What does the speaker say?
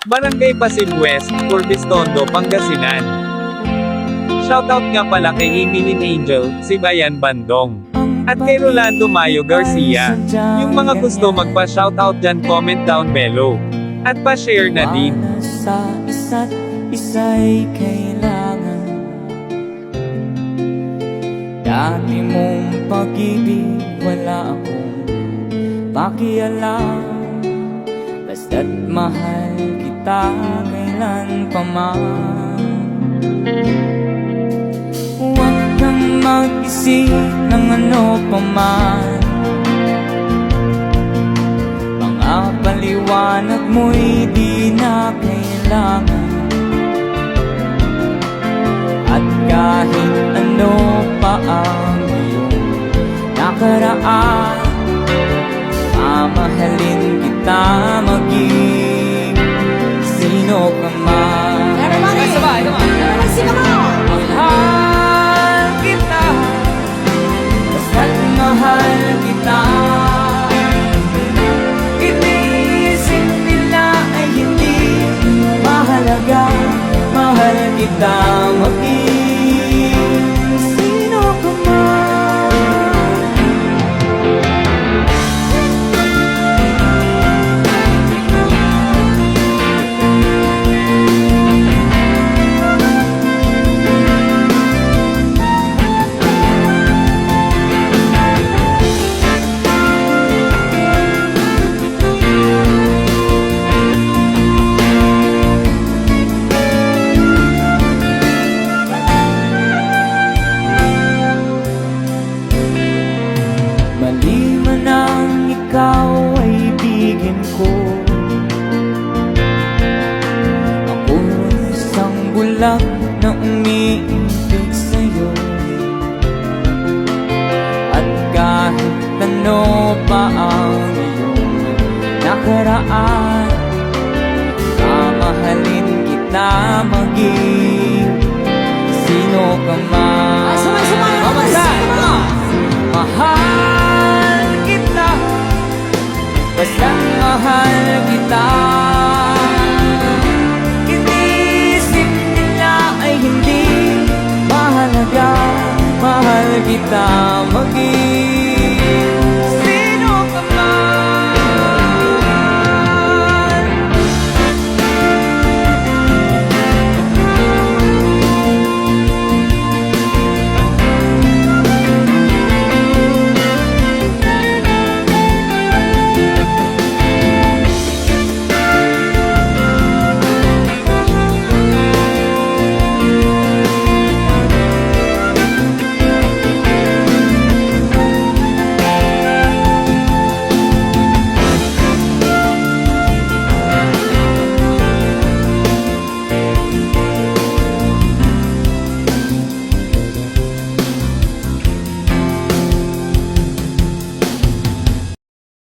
Barangay Pasibi West, Urbiztondo, Pangasinan. Shoutout nga pala kay Emilyn Angel, si Bayan Bandong. At kay Rolando Mayo Garcia. Yung mga gusto magpa-shoutout dyan, comment down below. At pa-share na din. Sa isa't isa'y kailangan. Dati mong pag-ibig, wala akong pakialam. Basta't mahal kita kailan pa man. Huwag kang mag-isip ng ano pa man. Mga paliwanag mo'y di na kailangan. At kahit ano pa ang iyong nakaraan, mamahalin kita maging sino ka man. Everybody! Sabay, come on! Everybody sing along! Mahal kita, basta't mahal kita. Iniisip nila ay hindi mahalaga. Mahal kita maging sino ka man. Mali man ang ikaw ay ibigin ko. Ako isang bulag na umiibig sa'yo. At kahit ano pa ang iyong nakaraan,